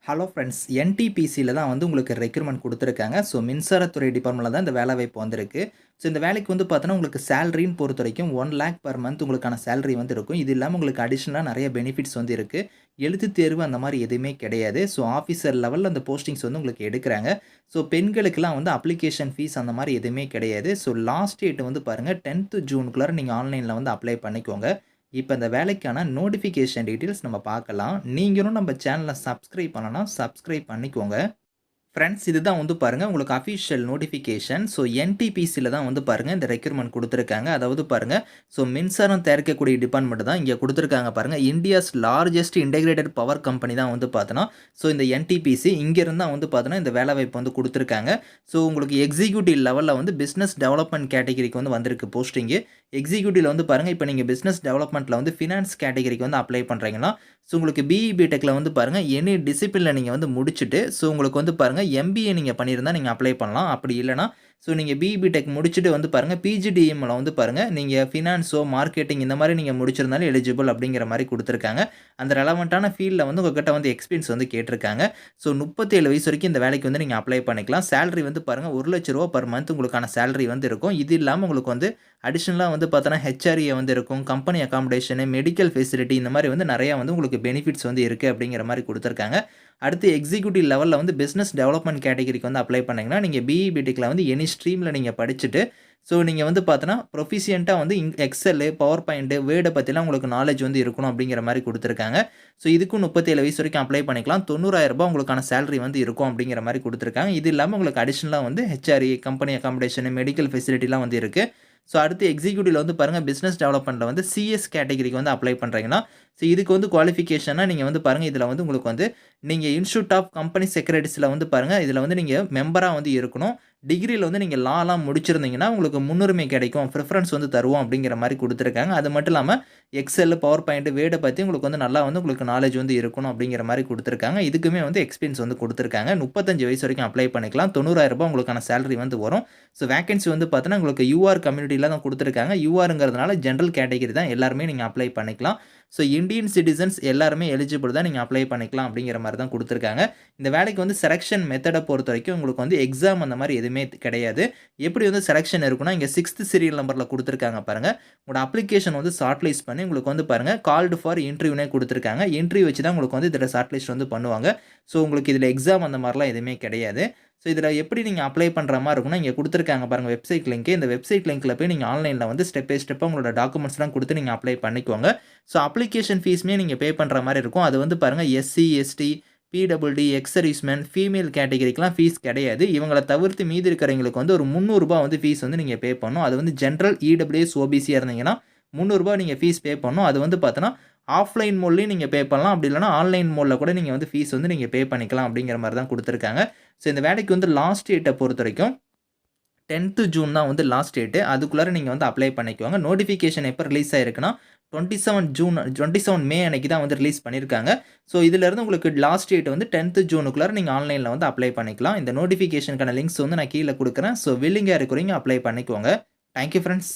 Hello friends, என்டிபிசியில தான் வந்து உங்களுக்கு ரெக்ரூட்மெண்ட் குடுத்துருக்காங்க. ஸோ மின்சாரத்துறை டிபார்ட்மெண்ட்ல தான் இந்த வேலைவாய்ப்பு வந்திருக்கு. ஸோ இந்த வேலைக்கு வந்து பார்த்தோன்னா, உங்களுக்கு சேலரின்னு பொறுத்தவரைக்கும் 1,00,000 பெர் மந்த் உங்களுக்கான சேலரி வந்து இருக்கும். இது இல்லாம உங்களுக்கு அடிஷனலா நெறைய பெனிஃபிட்ஸ் வந்து இருக்கு. எழுத்துத் தேர்வு அந்த மாரி எதுவுமே கிடையாது. ஸோ ஆஃபீசர் லெவல்ல அந்த போஸ்டிங்ஸ் வந்து உங்களுக்கு எடுக்குறாங்க. ஸோ பெண்களுக்கெல்லாம் வந்து அப்ளிகேஷன் ஃபீஸ் அந்த மாரி எதுவுமே கிடையாது. ஸோ லாஸ்ட் டேட் வந்து பாருங்க 10th ஜூனுக்குள்ளார நீங்க ஆன்லைன்ல வந்து அப்ளை பண்ணிக்கோங்க. இப்ப இந்த வேலைக்கான நோட்டிஃபிகேஷன் டீட்டெயில்ஸ் நம்ம பார்க்கலாம். நீங்களும் நம்ம சேனல சப்ஸ்கிரைப் பண்ணலனா, சப்ஸ்கிரைப் பண்ணிக்கோங்க. ஃப்ரெண்ட்ஸ், இதுதான் வந்து பாருங்க உங்களுக்கு அஃபிஷியல் நோட்டிஃபிகேஷன். ஸோ என்டிபிசில தான் வந்து பாருங்க இந்த ரெக்ரூட்மெண்ட் குடுத்துருக்காங்க. அதாவது பாருங்க, ஸோ மின்சாரம் தயாரிக்கக்கூடிய டிபார்ட்மெண்ட் தான் இங்க குடுத்துருக்காங்க பாருங்க. India's largest integrated power company தான் வந்து பார்த்தோன்னா, ஸோ இந்த என்டிபிசி இங்கேருந்து தான் வந்து பார்த்தோன்னா, இந்த வேலைவாய்ப்பு வந்து குடுத்துருக்காங்க. ஸோ உங்களுக்கு எக்ஸிக்யூட்டிவ் லெவல்ல வந்து பிசினஸ் டெவலப்மென்ட் கேட்டகரிக்கு வந்து வந்திருக்கு போஸ்டிங்கு. எக்ஸிக்யூட்டிவ்ல வந்து பாருங்க, இப்ப நீங்க பிசினஸ் டெவலப்மென்ட்ல வந்து ஃபினான்ஸ் கேட்டகரிக்கு வந்து அப்ளை பண்றீங்கன்னா, ஸோ உங்களுக்கு பிஇ, பிடெக்ல வந்து பாருங்க எனி டிசிப்ளின்ல நீங்க வந்து முடிச்சுட்டு, ஸோ உங்களுக்கு வந்து பாருங்க எம்பிஏ நீங்க பண்ணியிருந்தா நீங்க அப்ளை பண்ணலாம். அப்படி இல்லன்னா, ஸோ நீங்க பிஇ, பிடெக் முடிச்சுட்டு வந்து பாருங்க பிஜிடிஎம்ல வந்து பாருங்க நீங்க ஃபினான்ஸோ, மார்க்கெட்டிங் இந்த மாரி நீங்க முடிச்சிருந்தாலும் எலிஜிபிள் அப்படிங்கிற மாரி குடுத்துருக்காங்க. அந்த ரெலவென்ட்டான ஃபீல்ட்ல வந்து உங்ககிட்ட வந்து எக்ஸ்பீரியன்ஸ் வந்து கேட்டிருக்காங்க. ஸோ 37 வயசு வரைக்கும் இந்த வேலைக்கு வந்து நீங்க அப்ளை பண்ணிக்கலாம். சேலரி வந்து பாருங்க ரூ. 1,00,000 பெர் மந்த் உங்களுக்கான சேலரி வந்து இருக்கும். இது இல்லாம உங்களுக்கு வந்து அடிஷனலா வந்து பார்த்தோன்னா, ஹெச்ஆர்ஏ வந்து இருக்கும். கம்பெனி அக்காமடேஷன், மெடிக்கல் ஃபெசிலிட்டி இந்த மாரி வந்து நெறையா வந்து உங்களுக்கு பெனிஃபிட்ஸ் வந்து இருக்கு அப்படிங்கிற மாரி குடுத்துருக்காங்க. அடுத்து எக்ஸிக்யூட்டிவ் லெவல்ல வந்து பிசினஸ் டெவலப்மென்ட் கேட்டகரிக்கு வந்து அப்ளை பண்ணீங்கன்னா, நீங்க பிஇ, பிடெக்ல வந்து எனி ஸ்ட்ரீம்ல நீங்க படிச்சுட்டு, ஸோ நீங்க வந்து பார்த்தோன்னா, ப்ரொஃபிஷியன்ட்டா வந்து எக்ஸெல், பவர் பாயிண்ட், வேர்ட பத்திலாம் உங்களுக்கு நாலேட்ஜ் வந்து இருக்கணும் அப்படிங்கிற மாரி குடுத்துருக்காங்க. ஸோ இதுக்கும் 37 வயசு வரைக்கும் அப்ளை பண்ணிக்கலாம். ரூ. 90,000 உங்களுக்கான சேலரி வந்து இருக்கும் அப்படிங்கிற மாரி குடுத்துருக்காங்க. இது இல்லாம உங்களுக்கு அடிஷனலா வந்து ஹெச்ஆர்ஏ, கம்பெனி அக்காமடேஷன், மெடிக்கல் ஃபெசிலிட்டிலாம் வந்து இருக்கு. ஸோ அடுத்து எக்ஸிக்யூட்டிவ்ல வந்து பாருங்க பிசினஸ் டெவலப்மென்ட்ல வந்து சிஎஸ் கேட்டகரிக்கு வந்து அப்ளை பண்றீங்கன்னா, ஸோ இதுக்கு வந்து குவாலிஃபிகேஷனா நீங்க வந்து பாருங்க இதுல வந்து உங்களுக்கு வந்து நீங்க இன்ஸ்டிடியூட் ஆஃப் கம்பெனி செக்ரட்டரிஸ்ல வந்து பாருங்க இதுல வந்து நீங்க மெம்பரா வந்து இருக்கணும். டிகிரில வந்து நீங்க லாலாம் முடிச்சிருந்தீங்கன்னா, உங்களுக்கு முன்னுரிமை கிடைக்கும். பிரிஃபரன்ஸ் வந்து தருவோம் அப்படிங்கிற மாரி குடுத்துருக்காங்க. அது மட்டும் இல்லாம எக்ஸெல், பவர் பாயிண்ட், வேர்ட பத்தி உங்களுக்கு வந்து நல்லா வந்து உங்களுக்கு நாலேட்ஜ் வந்து இருக்கணும் அப்படிங்கிற மாரி குடுத்துருக்காங்க. இதுக்குமே வந்து எக்ஸ்பீரியன்ஸ் வந்து குடுத்துருக்காங்க. 35 வயசு வரைக்கும் அப்ளை பண்ணிக்கலாம். ரூ. 90,000 உங்களுக்கான சேலரி வந்து வரும். ஸோ வேக்கன்சி வந்து பார்த்தீங்கன்னா, உங்களுக்கு யூஆர் கம்யூனிட்டில தான் குடுத்துருக்காங்க. யூஆர்ங்கிறதுனால ஜெனரல் கேட்டகரி தான் எல்லாருமே நீங்க அப்ளை பண்ணிக்கலாம். ஸோ இந்தியன் சிட்டிசன்ஸ் எல்லாருமே எலிஜிபிள் தான் நீங்க அப்ளை பண்ணிக்கலாம் அப்படிங்கிற மாரி தான் குடுத்துருக்காங்க. இந்த வேலைக்கு வந்து செலக்ஷன் மெத்தட பொறுத்தவரைக்கும் உங்களுக்கு வந்து எக்ஸாம் அந்த மாரி எதுவுமே கிடையாது. எப்படி வந்து செலக்ஷன் இருக்குன்னா, இங்க 6த் சீரியல் நம்பர்ல குடுத்துருக்காங்க பாருங்க. உங்களோட அப்ளிகேஷன் வந்து ஷார்ட் லிஸ்ட் பண்ணி உங்களுக்கு வந்து பாருங்க கால்டு ஃபார் இன்டர்வியூனே குடுத்துருக்காங்க. இன்டர்வியூ வச்சு தான் உங்களுக்கு வந்து இதில ஷார்ட் லிஸ்ட் வந்து பண்ணுவாங்க. ஸோ உங்களுக்கு இதில எக்ஸாம் அந்த மாரிலாம் எதுவுமே கிடையாது. ஸோ இதில எப்படி நீங்க அப்ளை பண்ற மாரி இருக்கும்னா, இங்க குடுத்துருக்காங்க பாருங்க வெப்சைட் லிங்க். இந்த வெப்சைட் லிங்க்ல போய் நீங்க ஆன்லைன்ல வந்து ஸ்டெப் பை ஸ்டெப்பா உங்களோட டாக்குமெண்ட்ஸ்லாம் குடுத்து நீங்க அப்ளை பண்ணிக்கோங்க. ஸோ அப்ளிகேஷன் ஃபீஸுமே நீங்க பே பண்ற மாரி இருக்கும். அது வந்து பாருங்க SC, ST, PWD, ex serviceman, female கேட்டகரிக்குலாம் ஃபீஸ் கிடையாது. இவங்கள தவிர்த்து மீதி இருக்கிறவங்களுக்கு வந்து ஒரு ரூ. 300 வந்து ஃபீஸ் வந்து நீங்க பே பண்ணணும். அது வந்து ஜெனரல், இடபிள்யூஎஸ், ஓபிசியா இருந்தீங்கன்னா ரூ. 300 நீங்க ஃபீஸ் பே பண்ணணும். அது வந்து பார்த்தோன்னா, ஆஃப்லைன் மோட்லயும் நீங்க பே பண்ணலாம். அப்படி இல்லன்னா ஆன்லைன் மோட்ல கூட நீங்க வந்து ஃபீஸ் வந்து நீங்க பே பண்ணிக்கலாம் அப்படிங்கிற மாரி தான் குடுத்துருக்காங்க. ஸோ இந்த வேலைக்கு வந்து லாஸ்ட் டேட்ட பொறுத்தவரைக்கும் 10th ஜூன் தான் வந்து லாஸ்ட் டேட்டு. அதுக்குள்ளார நீங்க வந்து அப்ளை பண்ணிக்கோங்க. நோட்டிஃபிகேஷன் எப்ப ரிலீஸ் ஆயிருக்குன்னா, 27 மே அன்னைக்கு தான் வந்து ரிலீஸ் பண்ணியிருக்காங்க. ஸோ இதிலருந்து உங்களுக்கு லாஸ்ட் டேட் வந்து 10th ஜூனுக்குள்ளார நீங்க ஆன்லைன்ல வந்து அப்ளை பண்ணிக்கலாம். இந்த நோட்டிஃபிகேஷனுக்கான லிங்க்ஸ் வந்து நான் கீழ குடுக்குறேன். ஸோ வில்லிங்கா இருக்கிறவங்க அப்ளை பண்ணிக்கோங்க. Thank you friends.